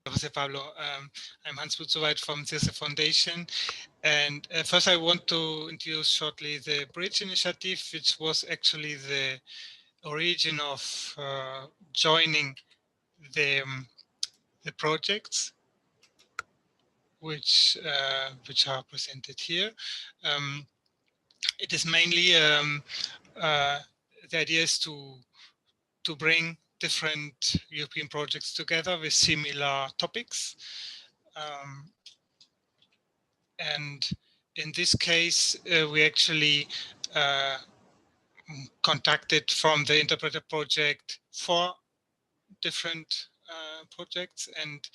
José Pablo. I'm Hans Butzowait from the Foundation. And first I want to introduce shortly the Bridge Initiative, which was actually the origin of joining the projects which are presented here. It is mainly the idea is to bring different European projects together with similar topics. And in this case, we actually contacted from the interpreter project 4 different projects, and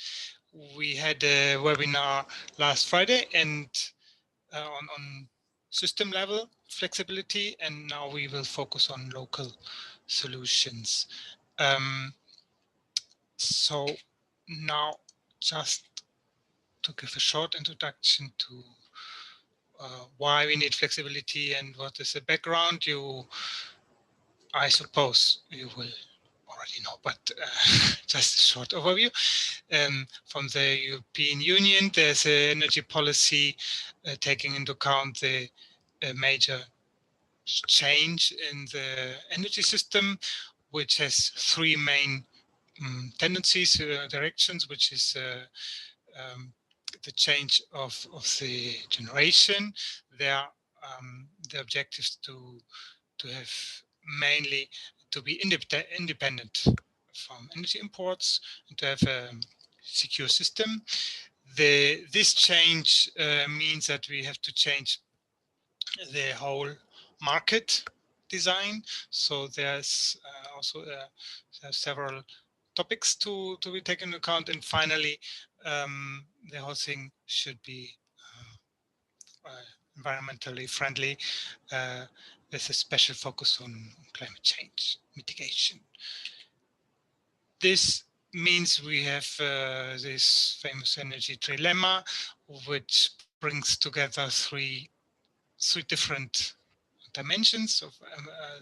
we had a webinar last Friday and on system level flexibility, and now we will focus on local solutions. So now just to give a short introduction to why we need flexibility and what is the background, I suppose you will already know, but just a short overview. From the European Union, there's an energy policy taking into account the major change in the energy system, which has 3 main tendencies, directions, which is the change of the generation. There, the objectives to have mainly to be independent from energy imports and to have a secure system. This change means that we have to change the whole market design. So there's also several topics to be taken into account. And finally, the whole thing should be environmentally friendly with a special focus on climate change mitigation. This means we have this famous energy trilemma, which brings together three different dimensions of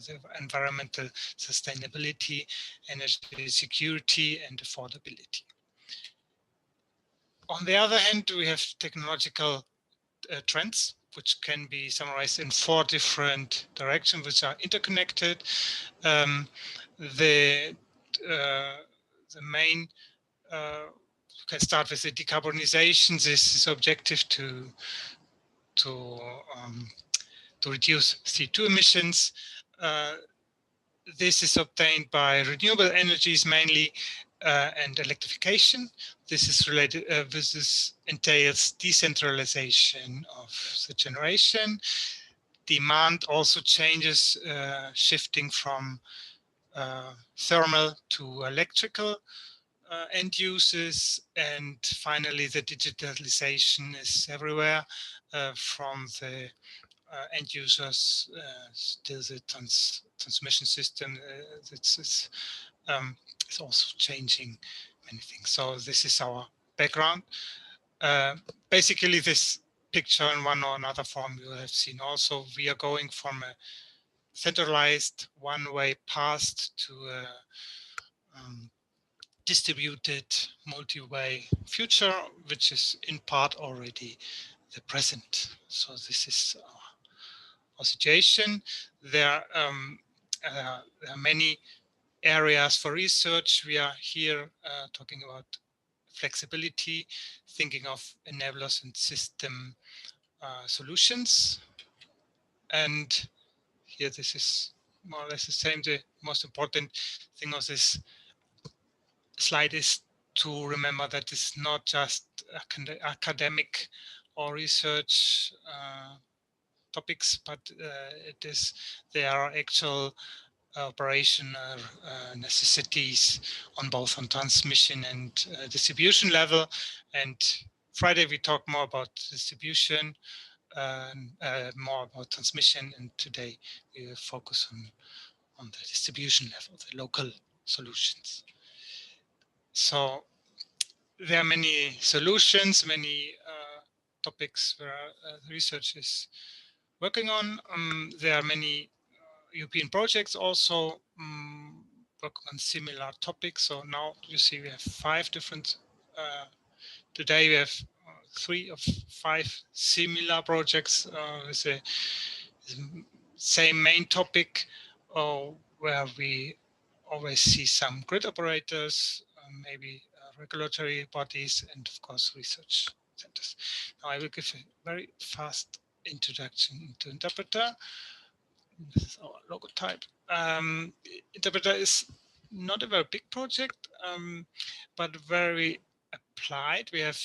the environmental sustainability, energy security, and affordability. On the other hand, we have technological trends, which can be summarized in 4 different directions, which are interconnected. The main, you can start with the decarbonization. This is objective to reduce CO2 emissions. This is obtained by renewable energies mainly and electrification. This is related. This entails decentralization of the generation. Demand also changes, shifting from thermal to electrical end uses. And finally, the digitalization is everywhere, from the end users, still the transmission system it's also changing many things. So this is our background. Basically, this picture in one or another form you have seen also. We are going from a centralized one-way path to a distributed multi-way future, which is in part already the present. So this is our situation. There are many areas for research. We are here talking about flexibility, thinking of enablers and system solutions. And here, this is more or less the same. The most important thing of this slide is to remember that it's not just academic or research topics, but there are actual operational necessities on both on transmission and distribution level. And Friday we talk more about distribution, more about transmission, and today we will focus on the distribution level, the local solutions. So there are many solutions, many topics where research is working on. There are many European projects also work on similar topics. So now you see we have 5 different today we have 3 or 5 similar projects with the same main topic, where we always see some grid operators, maybe regulatory bodies, and of course research centers. Now I will give a very fast introduction to Interpreter. This is our logo type. Interpreter is not a very big project, but very applied. We have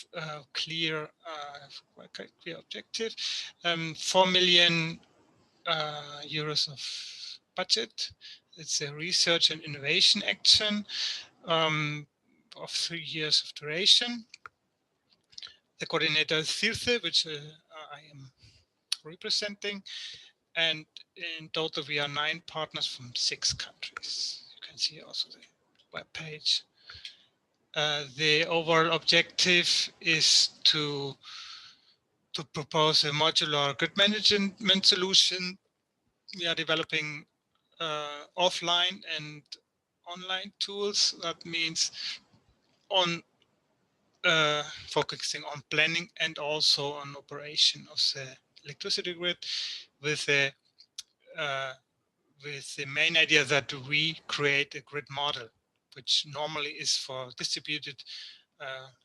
clear objective. 4 million euros of budget. It's a research and innovation action of 3 years of duration. The coordinator is Circe, which I am representing, and in total we are 9 partners from 6 countries. You can see also the web page. The overall objective is to propose a modular grid management solution. We are developing offline and online tools. That means on focusing on planning and also on operation of the electricity grid, with the main idea that we create a grid model, which normally is for distributed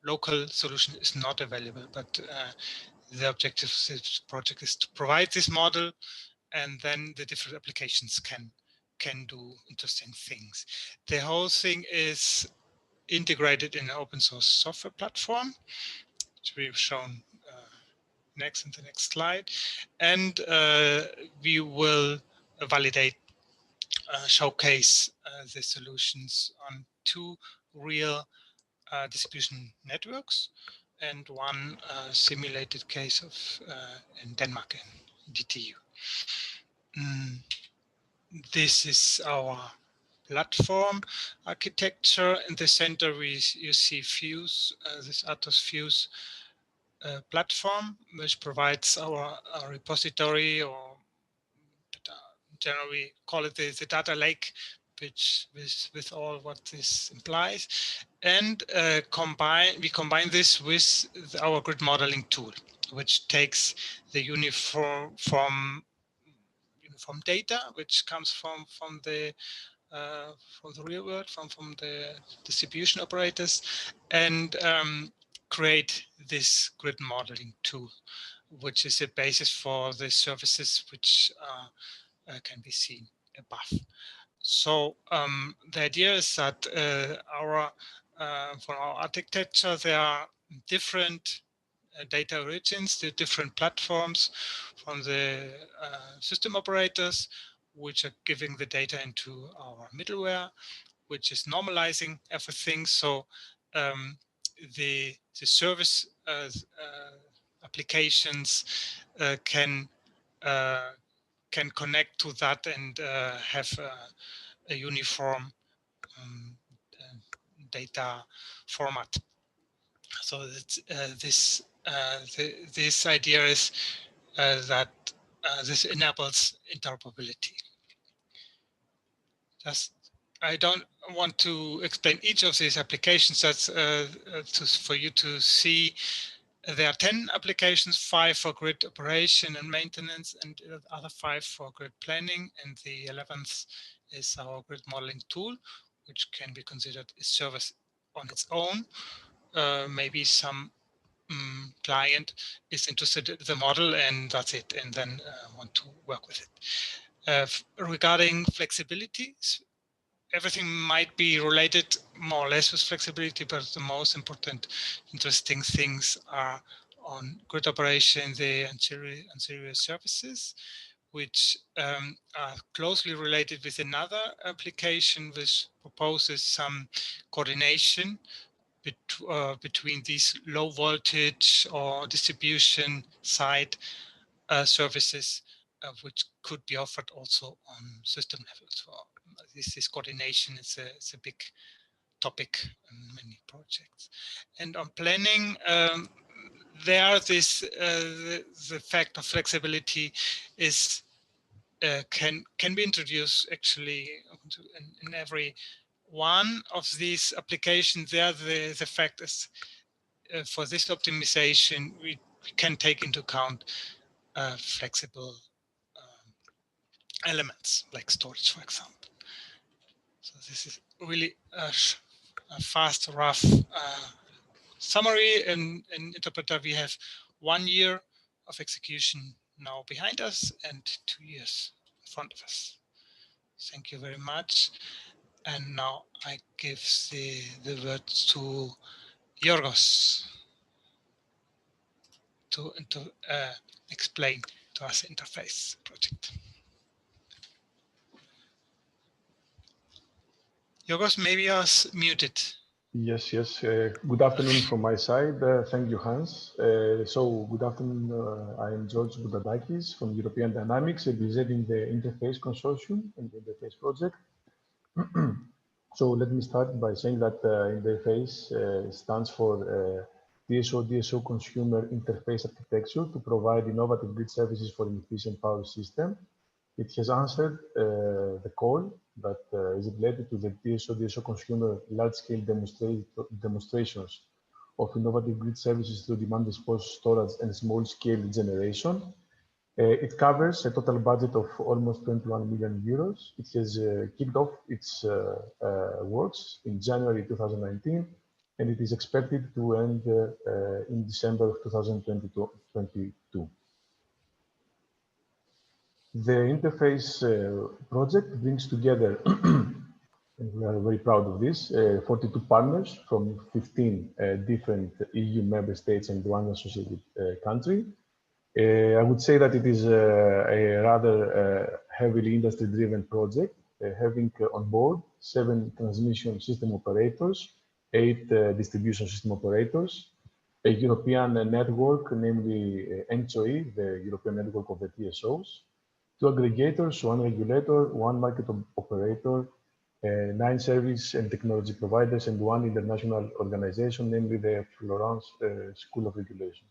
local solution is not available. But the objective of this project is to provide this model, and then the different applications can do interesting things. The whole thing is integrated in an open source software platform, which we've shown next in the next slide, and we will validate, showcase the solutions on 2 real distribution networks and 1 simulated case of in Denmark in DTU. This is our platform architecture. In the center, you see Fuse, this ATTEST Fuse platform, which provides our repository, or generally call it the data lake, which with all what this implies, and we combine this with our grid modeling tool, which takes the uniform data, which comes from the real world, from the distribution operators, and create this grid modeling tool, which is a basis for the services which can be seen above. So the idea is that for our architecture, there are different data origins, the different platforms from the system operators, which are giving the data into our middleware, which is normalizing everything. So the service applications can connect to that and have a uniform data format. So this idea is that this enables interoperability. I don't want to explain each of these applications. That's for you to see. There are 10 applications, 5 for grid operation and maintenance, and the other 5 for grid planning. And the 11th is our grid modeling tool, which can be considered a service on its own. Maybe some client is interested in the model, and that's it, and then want to work with it. Regarding flexibility, everything might be related more or less with flexibility, but the most important interesting things are on grid operation, the ancillary services, which are closely related with another application which proposes some coordination between these low voltage or distribution side services, which could be offered also on system level. So this coordination is a big topic in many projects. And on planning, there the fact of flexibility is can be introduced actually in every one of these applications. There the fact is for this optimization, we can take into account flexible elements like storage, for example. So this is really a fast, rough summary. In Interpreter, we have 1 year of execution now behind us and 2 years in front of us. Thank you very much. And now I give the word to Yorgos to explain to us the interface project. Yorgos, maybe you're muted. Yes. Good afternoon from my side. Thank you, Hans. So, good afternoon. I am George Boudadakis from European Dynamics, representing the Interface Consortium and the Interface project. So, let me start by saying that Interface stands for DSO Consumer Interface Architecture to provide innovative grid services for an efficient power system. It has answered the call that is related to the DSO consumer large-scale demonstrations of innovative grid services through demand response storage and small-scale generation. It covers a total budget of almost 21 million euros. It has kicked off its works in January 2019, and it is expected to end in December of 2022. The interface project brings together, and we are very proud of this, 42 partners from 15 different EU member states and one associated country. I would say that it is a rather heavily industry-driven project, having on board 7 transmission system operators, 8 distribution system operators, a European network, namely ENTSO-E, the European network of the TSOs, 2 aggregators, 1 regulator, 1 market operator, 9 service and technology providers, and 1 international organization, namely the Florence School of Regulation.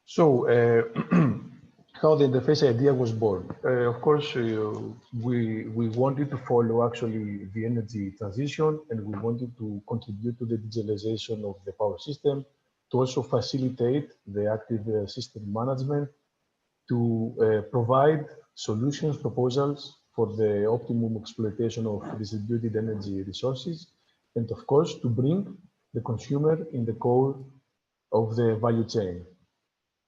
So, how the interface idea was born? Of course, we wanted to follow actually the energy transition, and we wanted to contribute to the digitalization of the power system, to also facilitate the active system management, to provide solutions, proposals for the optimum exploitation of distributed energy resources, and of course, to bring the consumer in the core of the value chain.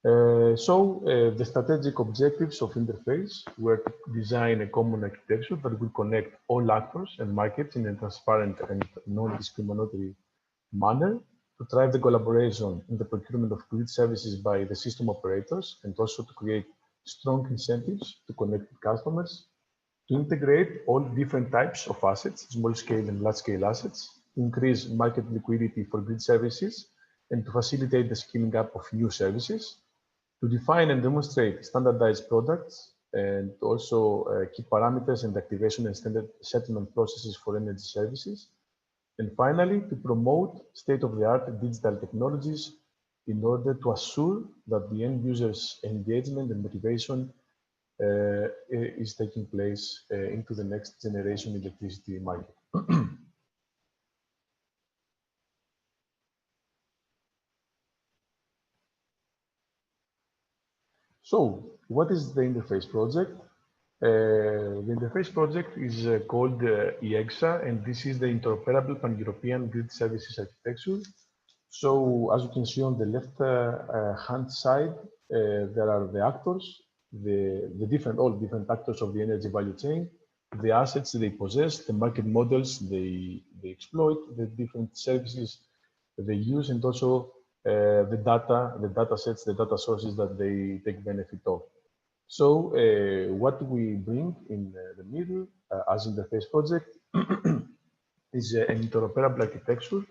The strategic objectives of Interface were to design a common architecture that will connect all actors and markets in a transparent and non-discriminatory manner, to drive the collaboration in the procurement of grid services by the system operators, and also to create strong incentives to connect with customers, to integrate all different types of assets, small-scale and large-scale assets, to increase market liquidity for grid services, and to facilitate the scaling up of new services, to define and demonstrate standardized products, and also key parameters and activation and standard settlement processes for energy services. And finally, to promote state-of-the-art digital technologies in order to assure that the end user's engagement and motivation is taking place into the next generation electricity market. So, what is the Interface project? The Interface project is called EEXA, and this is the Interoperable Pan-European Grid Services Architecture. So, as you can see on the left hand side, there are the actors, all different actors of the energy value chain, the assets they possess, the market models they exploit, the different services they use, and also the data sets, the data sources that they take benefit of. So what we bring in the middle as Interface project is an interoperable architecture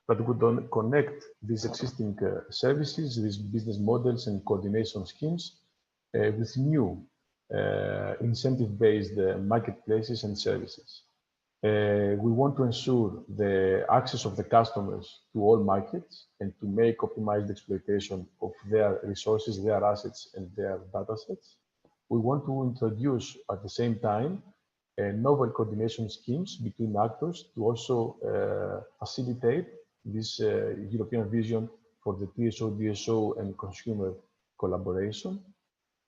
that would connect these existing services, these business models and coordination schemes with new incentive-based marketplaces and services. We want to ensure the access of the customers to all markets and to make optimized exploitation of their resources, their assets, and their data sets. We want to introduce at the same time novel coordination schemes between actors to also facilitate this European vision for the TSO, DSO, and consumer collaboration.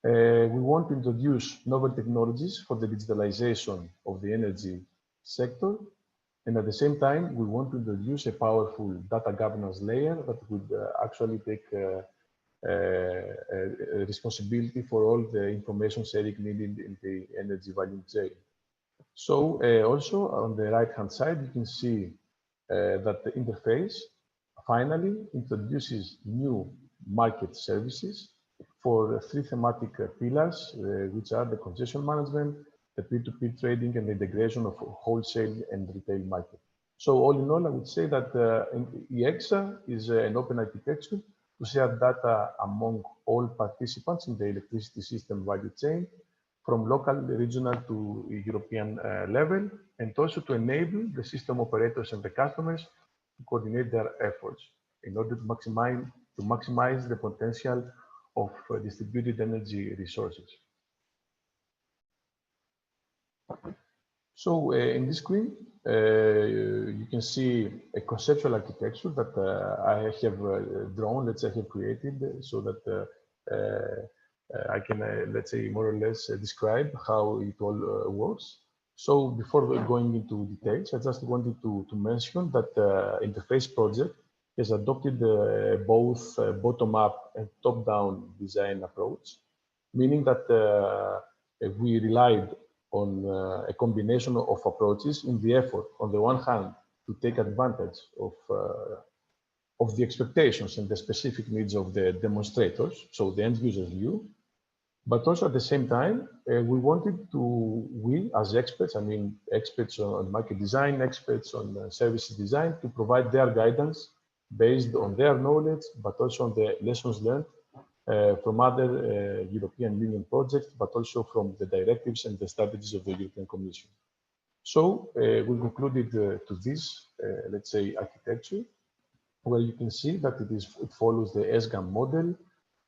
We want to introduce novel technologies for the digitalization of the energy sector. And at the same time, we want to introduce a powerful data governance layer that would actually take responsibility for all the information sharing needed in the energy value chain. So also on the right-hand side, you can see that the interface finally introduces new market services for three thematic pillars, which are the concession management, the peer-to-peer trading, and the integration of wholesale and retail market. So all in all, I would say that EEXA is an open architecture to share data among all participants in the electricity system value chain, from local, regional to European level, and also to enable the system operators and the customers to coordinate their efforts in order to maximize the potential of distributed energy resources. So in this screen, you can see a conceptual architecture that I have drawn, let's say I have created, so that I can, let's say, more or less describe how it all works. So before going into details, I just wanted to mention that Interface project has adopted both bottom-up and top-down design approach, meaning that we relied on a combination of approaches in the effort, on the one hand, to take advantage of the expectations and the specific needs of the demonstrators, so the end user's view, but also at the same time, we as experts, I mean, experts on market design, experts on services design, to provide their guidance based on their knowledge, but also on the lessons learned from other European Union projects, but also from the directives and the strategies of the European Commission. So we concluded to this, let's say, architecture, where you can see that it follows the SGAM model.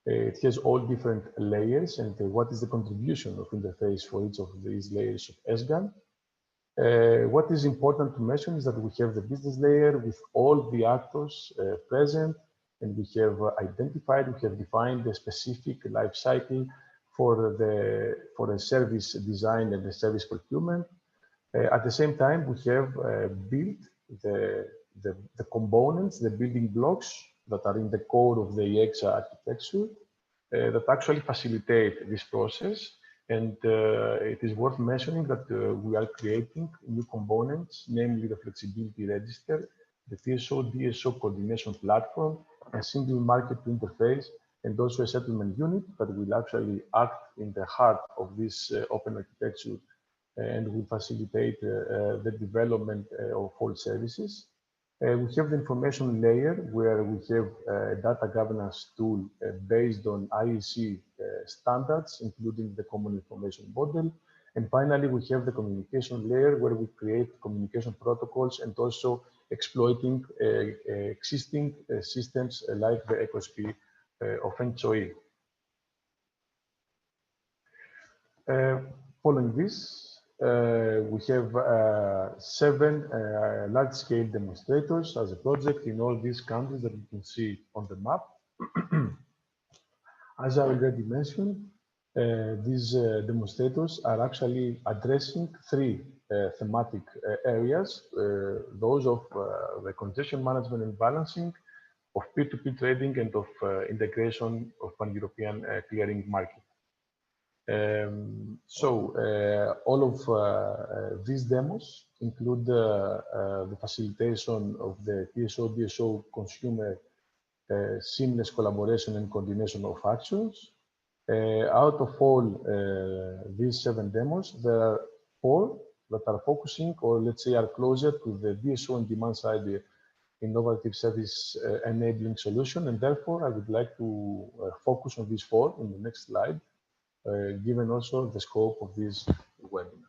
It has all different layers and what is the contribution of interface for each of these layers of SGAM. What is important to mention is that we have the business layer with all the actors present, and we have identified, we have defined the specific life cycle for the service design and the service procurement. At the same time, we have built the components, the building blocks that are in the core of the EEXA architecture that actually facilitate this process. And it is worth mentioning that we are creating new components, namely the flexibility register, the TSO DSO coordination platform, a single market interface, and also a settlement unit that will actually act in the heart of this open architecture and will facilitate the development of all services. We have the information layer where we have a data governance tool based on IEC standards, including the common information model. And finally, we have the communication layer where we create communication protocols and also exploiting existing systems like the EcoSP of NCOE. Following this, we have 7 large-scale demonstrators as a project in all these countries that you can see on the map. As I already mentioned, these demonstrators are actually addressing 3 thematic areas, those of the congestion management and balancing, of peer-to-peer trading, and of integration of pan-European clearing market. All of these demos include the facilitation of the TSO-DSO consumer seamless collaboration and coordination of actions. Out of all these 7 demos, there are 4 that are focusing, or let's say are closer to the DSO and demand side innovative service enabling solution. And therefore, I would like to focus on these 4 in the next slide, given also the scope of this webinar.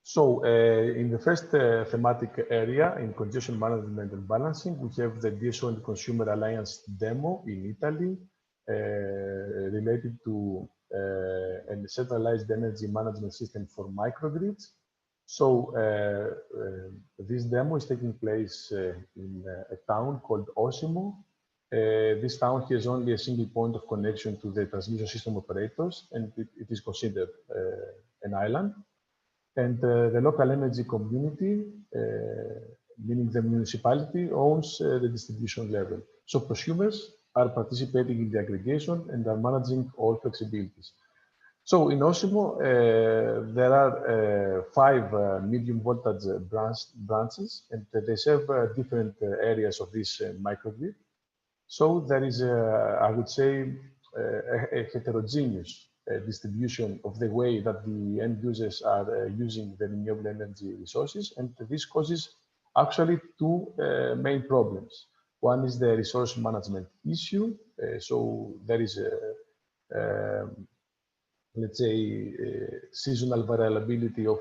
So in the first thematic area, in congestion management and balancing, we have the DSO and Consumer Alliance demo in Italy. related to a centralized energy management system for microgrids. So this demo is taking place in a town called Osimo. This town has only a single point of connection to the transmission system operators, and it is considered an island. And the local energy community, meaning the municipality, owns the distribution level. So prosumers are participating in the aggregation and are managing all flexibilities. So in Osimo, there are 5 medium voltage branches, and they serve different areas of this microgrid. So there is, I would say, a heterogeneous distribution of the way that the end users are using the renewable energy resources, and this causes actually 2 main problems. One is the resource management issue. So there is a, let's say, seasonal variability of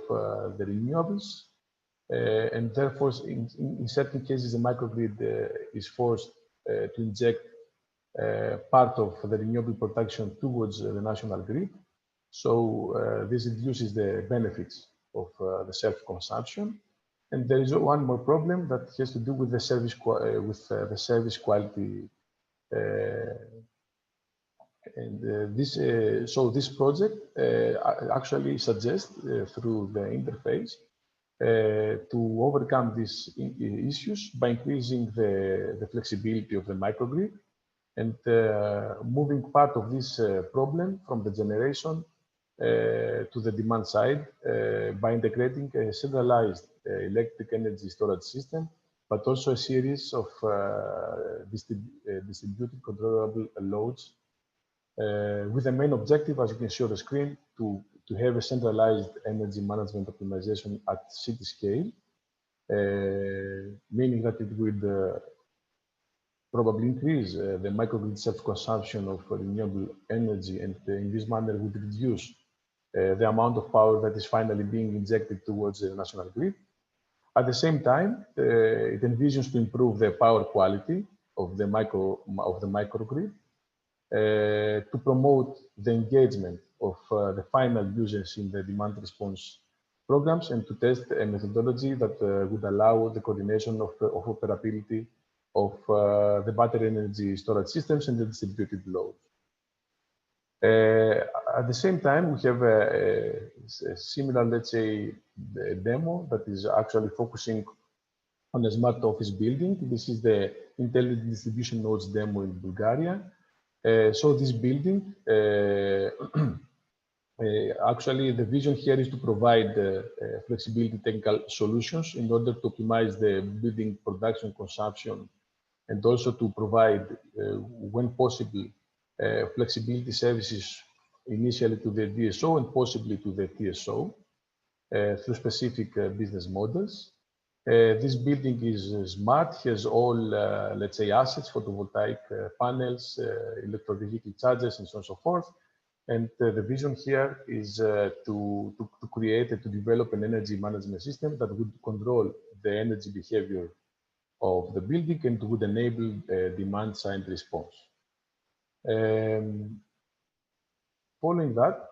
the renewables. And therefore, in certain cases, the microgrid is forced to inject part of the renewable production towards the national grid. So this reduces the benefits of the self-consumption. And there is one more problem that has to do with the service quality. So this project actually suggests through the interface to overcome these issues by increasing the flexibility of the microgrid and moving part of this problem from the generation to the demand side by integrating a centralized electric energy storage system, but also a series of distributed controllable loads with the main objective, as you can see on the screen, to have a centralized energy management optimization at city scale, meaning that it would probably increase the microgrid self-consumption of renewable energy, and in this manner would reduce the amount of power that is finally being injected towards the national grid. At the same time, it envisions to improve the power quality of the microgrid, to promote the engagement of the final users in the demand response programs, and to test a methodology that would allow the coordination of operability of the battery energy storage systems and the distributed loads. At the same time, we have a similar, let's say, demo that is actually focusing on a smart office building. This is the intelligent distribution nodes demo in Bulgaria. So this building, actually the vision here is to provide flexibility technical solutions in order to optimize the building production consumption, and also to provide, when possible, flexibility services initially to the DSO and possibly to the TSO through specific business models. This building is smart, has all, let's say, assets, photovoltaic panels, electric vehicle chargers, and so on and so forth. And the vision here is to create and to develop an energy management system that would control the energy behavior of the building and would enable demand side response. Following that,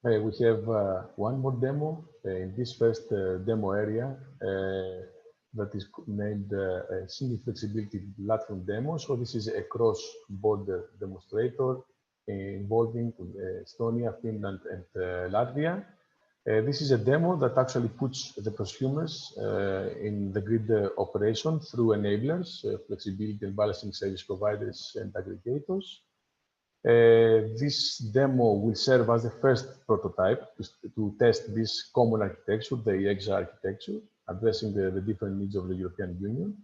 we have one more demo in this first demo area that is named Single Flexibility Platform Demo. So this is a cross-border demonstrator involving Estonia, Finland, and Latvia. This is a demo that actually puts the prosumers in the grid operation through enablers, flexibility and balancing service providers and aggregators. This demo will serve as the first prototype to test this common architecture, the EXA architecture, addressing the different needs of the European Union.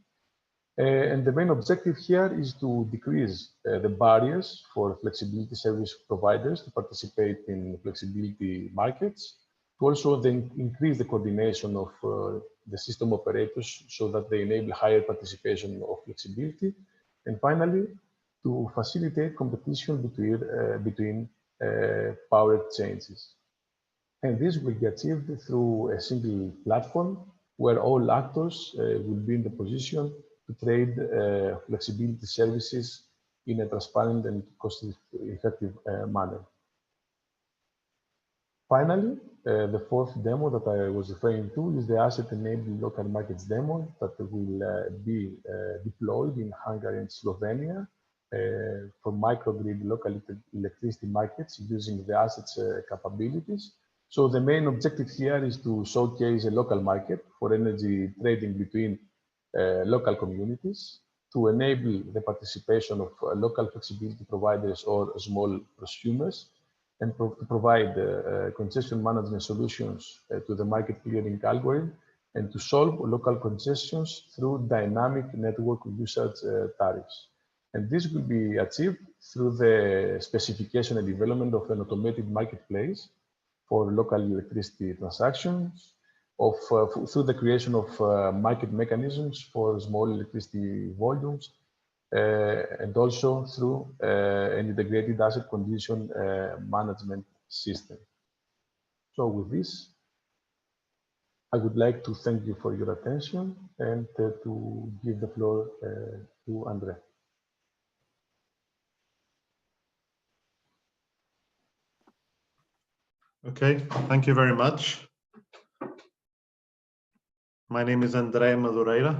And the main objective here is to decrease the barriers for flexibility service providers to participate in flexibility markets, to also then increase the coordination of the system operators so that they enable higher participation of flexibility, and finally, to facilitate competition between power exchanges. And this will be achieved through a single platform where all actors will be in the position to trade flexibility services in a transparent and cost-effective manner. Finally, the fourth demo that I was referring to is the asset-enabled local markets demo that will be deployed in Hungary and Slovenia for microgrid local electricity markets using the assets capabilities. So the main objective here is to showcase a local market for energy trading between local communities, to enable the participation of local flexibility providers or small prosumers, and to provide concession management solutions to the market clearing algorithm, and to solve local concessions through dynamic network usage tariffs. And this will be achieved through the specification and development of an automated marketplace for local electricity transactions, through the creation of market mechanisms for small electricity volumes, and also through an integrated asset condition management system. So with this, I would like to thank you for your attention and to give the floor to André. Okay, thank you very much. My name is André Madureira.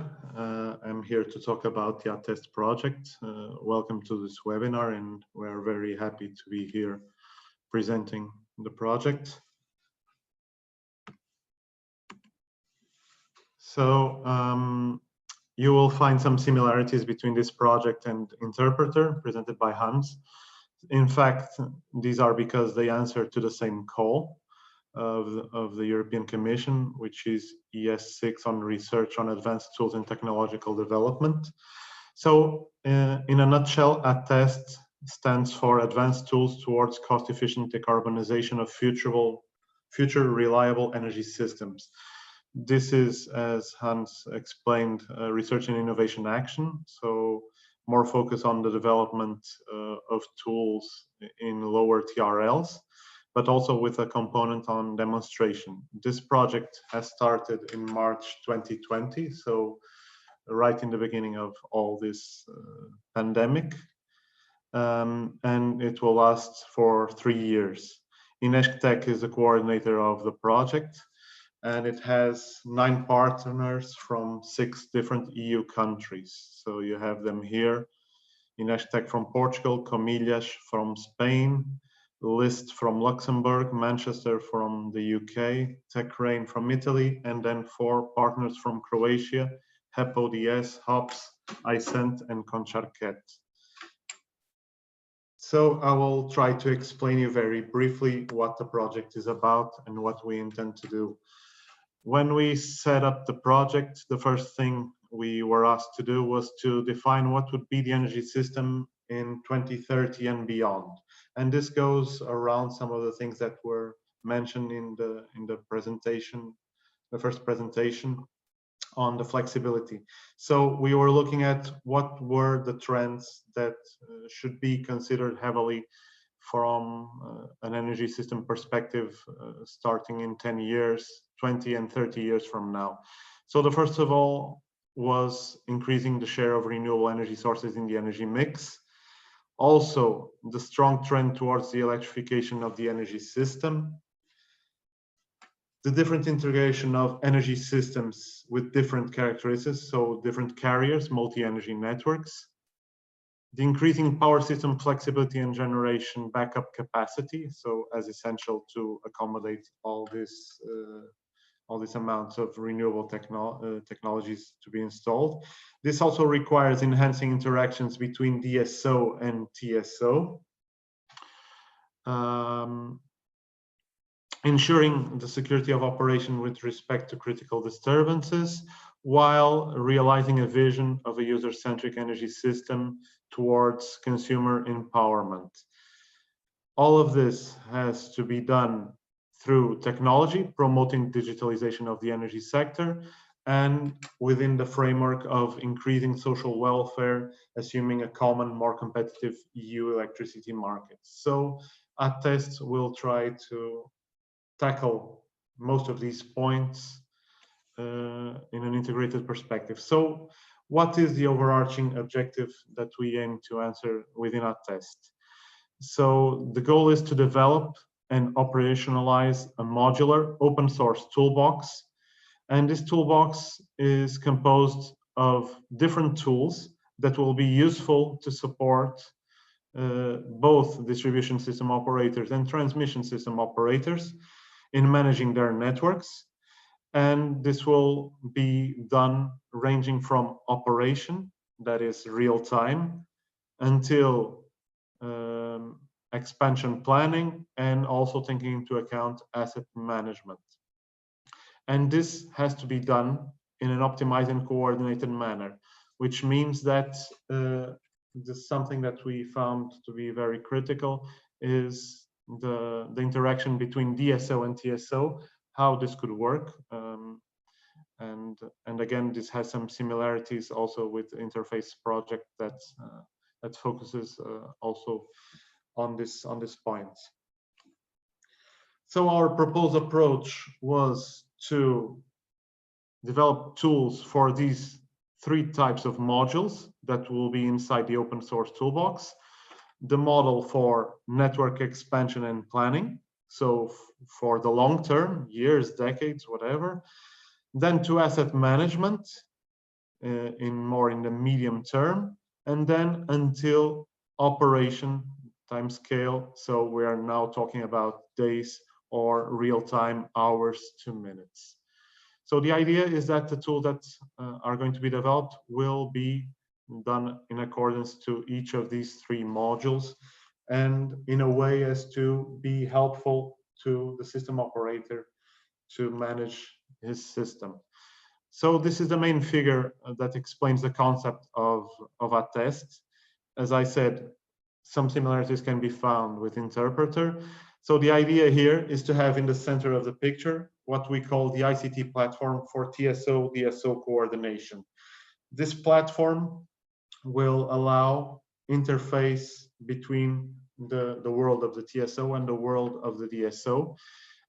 I'm here to talk about the ATTEST project. Welcome to this webinar, and we're very happy to be here presenting the project. So you will find some similarities between this project and Interpreter presented by Hans. In fact, these are because they answer to the same call of the European Commission, which is ES6 on research on advanced tools and technological development. So in a nutshell, ATTEST stands for Advanced Tools Towards Cost-Efficient Decarbonization of Future Reliable Energy Systems. This is, as Hans explained, research and innovation action. So more focus on the development of tools in lower TRLs, but also with a component on demonstration. This project has started in March 2020, so right in the beginning of all this pandemic, and it will last for 3 years. Ineshtek is the coordinator of the project, and it has 9 partners from 6 different EU countries. So you have them here: Ineshtek from Portugal, Comillas from Spain, List from Luxembourg, Manchester from the UK, TechRain from Italy, and then 4 partners from Croatia: HEPODS, HOPS, iCent, and Concharket. So I will try to explain you very briefly what the project is about and what we intend to do. When we set up the project, the first thing we were asked to do was to define what would be the energy system in 2030 and beyond. And this goes around some of the things that were mentioned in the presentation, the first presentation on the flexibility. So we were looking at what were the trends that should be considered heavily from an energy system perspective, starting in 10 years, 20 and 30 years from now. So the first of all was increasing the share of renewable energy sources in the energy mix. Also, the strong trend towards the electrification of the energy system. The different integration of energy systems with different characteristics, so different carriers, multi-energy networks. The increasing power system flexibility and generation backup capacity, so as essential to accommodate all these amounts of renewable technologies to be installed. This also requires enhancing interactions between DSO and TSO. Ensuring the security of operation with respect to critical disturbances, while realizing a vision of a user-centric energy system towards consumer empowerment. All of this has to be done through technology, promoting digitalization of the energy sector, and within the framework of increasing social welfare, assuming a common, more competitive EU electricity market. So ATTEST will try to tackle most of these points in an integrated perspective. So what is the overarching objective that we aim to answer within ATTEST? So the goal is to develop and operationalize a modular open source toolbox. And this toolbox is composed of different tools that will be useful to support both distribution system operators and transmission system operators in managing their networks. And this will be done ranging from operation, that is real time, until expansion planning, and also taking into account asset management. And this has to be done in an optimized and coordinated manner, which means that something that we found to be very critical is the interaction between DSO and TSO, how this could work. And again, this has some similarities also with the interface project that focuses also on this point. So our proposed approach was to develop tools for these 3 types of modules that will be inside the open source toolbox. The model for network expansion and planning, so for the long term, years, decades, whatever. Then to asset management in the medium term, and then until operation time scale. So we are now talking about days or real-time hours to minutes. So the idea is that the tools that are going to be developed will be done in accordance to each of these 3 modules, and in a way as to be helpful to the system operator to manage his system. So this is the main figure that explains the concept of ATTEST. As I said, some similarities can be found with interpreter. So the idea here is to have in the center of the picture what we call the ICT platform for TSO-DSO coordination. This platform will allow interface between the world of the TSO and the world of the DSO,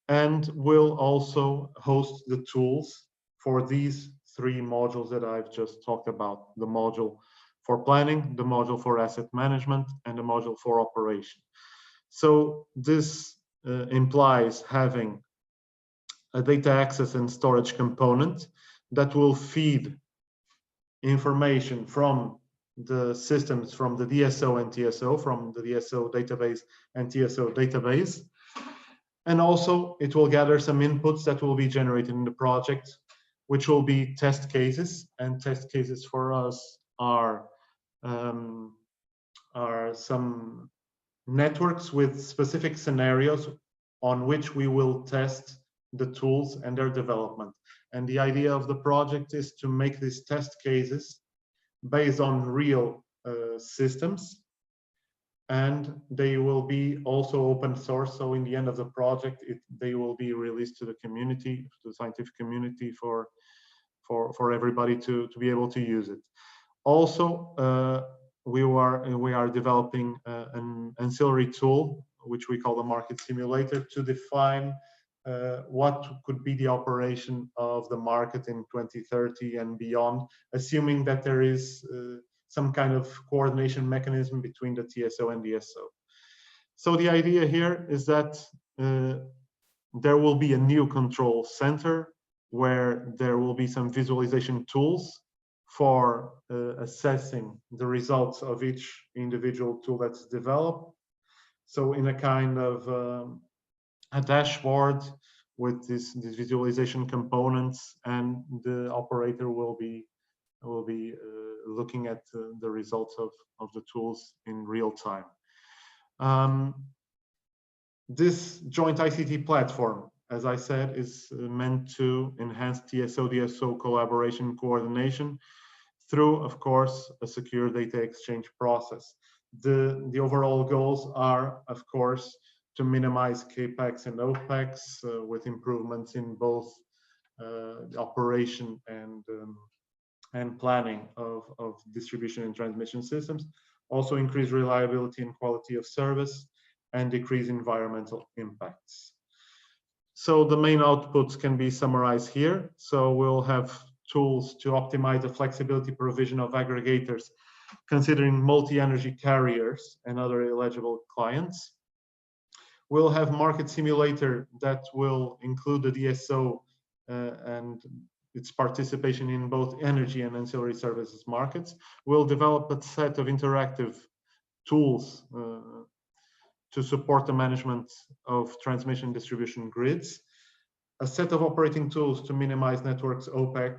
and will also host the tools for these 3 modules that I've just talked about: the module for planning, the module for asset management, and the module for operation. So this implies having a data access and storage component that will feed information from the systems, from the DSO and TSO, from the DSO database and TSO database. And also it will gather some inputs that will be generated in the project, which will be test cases. And test cases for us are some networks with specific scenarios on which we will test the tools and their development. And the idea of the project is to make these test cases based on real systems, and they will be also open source. So in the end of the project, they will be released to the community, to the scientific community, for everybody to be able to use it. Also, we are developing an ancillary tool, which we call the market simulator, to define what could be the operation of the market in 2030 and beyond, assuming that there is some kind of coordination mechanism between the TSO and DSO. So the idea here is that there will be a new control center where there will be some visualization tools for assessing the results of each individual tool that's developed. So in a kind of a dashboard with these visualization components, and the operator will be looking at the results of the tools in real time. This joint ICT platform, as I said, is meant to enhance TSO-DSO collaboration coordination through, of course, a secure data exchange process. The overall goals are, of course, to minimize CAPEX and OPEX with improvements in both operation and planning of distribution and transmission systems, also increase reliability and quality of service, and decrease environmental impacts. So the main outputs can be summarized here. So we'll have tools to optimize the flexibility provision of aggregators, considering multi-energy carriers and other eligible clients. We'll have market simulator that will include the DSO and its participation in both energy and ancillary services markets. We'll develop a set of interactive tools to support the management of transmission distribution grids, a set of operating tools to minimize networks OPEX,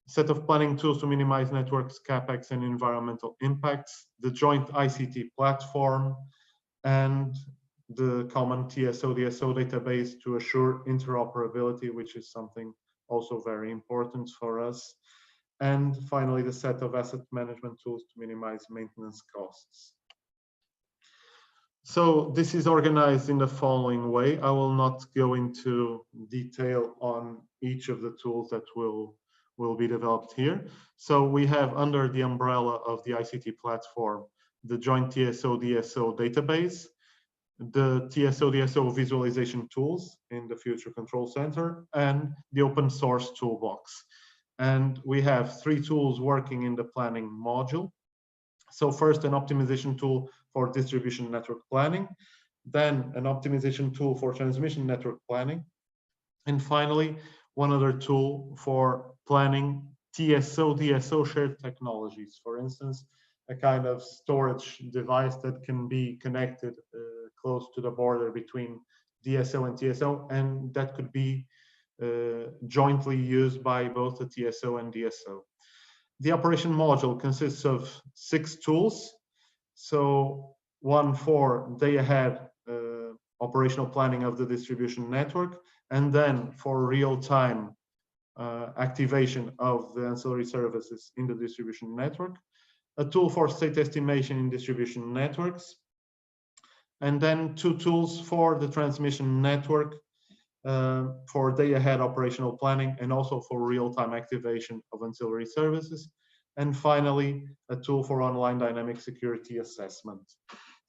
a set of planning tools to minimize networks CAPEX and environmental impacts, the joint ICT platform, and the common TSO-DSO database to assure interoperability, which is something also very important for us. And finally, the set of asset management tools to minimize maintenance costs. So this is organized in the following way. I will not go into detail on each of the tools that will be developed here. So we have, under the umbrella of the ICT platform, the joint TSO-DSO database, the TSO-DSO visualization tools in the Future Control Center, and the open source toolbox. And we have 3 tools working in the planning module. So first, an optimization tool for distribution network planning, then an optimization tool for transmission network planning, and finally, one other tool for planning TSO-DSO shared technologies. For instance, a kind of storage device that can be connected close to the border between DSO and TSO, and that could be jointly used by both the TSO and DSO. The operation module consists of 6 tools. So one for day-ahead operational planning of the distribution network, and then for real-time activation of the ancillary services in the distribution network, a tool for state estimation in distribution networks, and then 2 tools for the transmission network for day-ahead operational planning and also for real-time activation of ancillary services. And finally, a tool for online dynamic security assessment.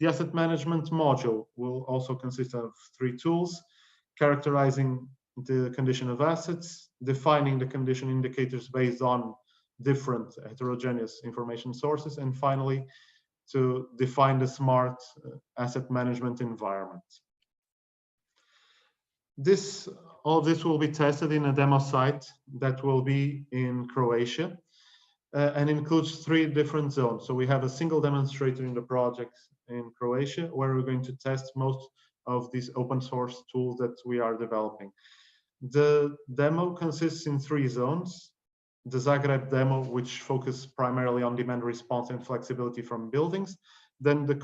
The asset management module will also consist of 3 tools: characterizing the condition of assets, defining the condition indicators based on different heterogeneous information sources, and finally, to define the smart asset management environment. All of this will be tested in a demo site that will be in Croatia and includes 3 different zones. So we have a single demonstrator in the project in Croatia where we're going to test most of these open source tools that we are developing. The demo consists in 3 zones: the Zagreb demo, which focuses primarily on demand response and flexibility from buildings, then the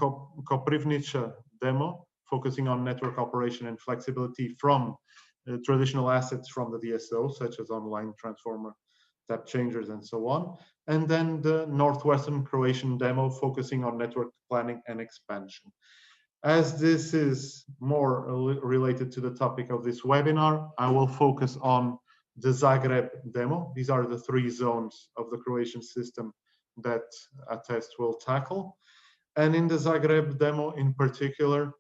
Koprivnica demo, focusing on network operation and flexibility from traditional assets from the DSO, such as online transformer, tap changers, and so on, and then the Northwestern Croatian demo, focusing on network planning and expansion. As this is more related to the topic of this webinar, I will focus on the Zagreb demo. These are the 3 zones of the Croatian system that ATTEST will tackle. And in the Zagreb demo in particular,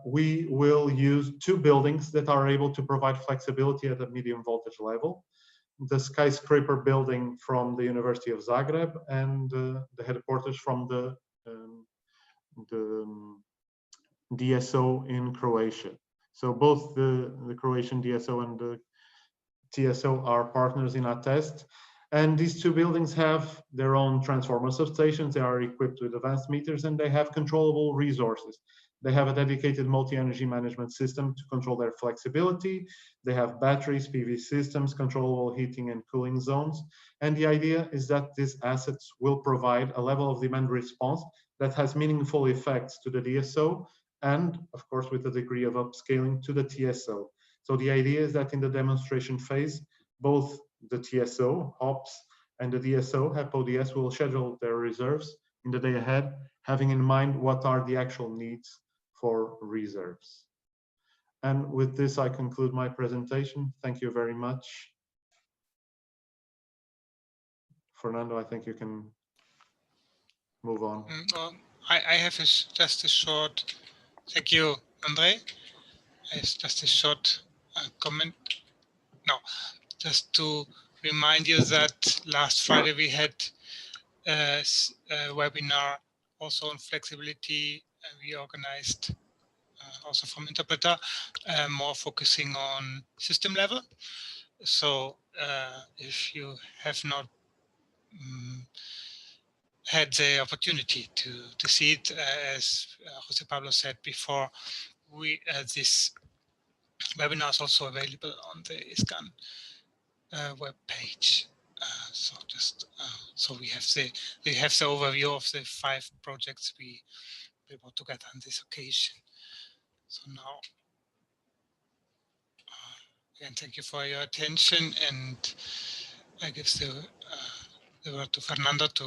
we will use 2 buildings that are able to provide flexibility at a medium voltage level: the skyscraper building from the University of Zagreb and the headquarters from the DSO in Croatia. So both the Croatian DSO and the TSO are partners in ATTEST, and these 2 buildings have their own transformer substations. They are equipped with advanced meters and they have controllable resources. They have a dedicated multi-energy management system to control their flexibility. They have batteries, PV systems, controllable heating and cooling zones. And the idea is that these assets will provide a level of demand response that has meaningful effects to the DSO and, of course, with a degree of upscaling to the TSO. So the idea is that in the demonstration phase, both the TSO, HOPS, and the DSO, HEP-ODS, will schedule their reserves in the day ahead, having in mind what are the actual needs for reserves. And with this, I conclude my presentation. Thank you very much. Fernando, I think you can move on. I have just a short, thank you, Andre. Just a short comment. No, just to remind you that last Friday we had a webinar also on flexibility, and we organized also from Interpreter, more focusing on system level. So if you have not had the opportunity to see it, as Jose Pablo said before, this webinar is also available on the ISCAN web page. So just so we have the overview of the 5 projects we brought together on this occasion. So now, again, thank you for your attention, and I give the word to Fernando to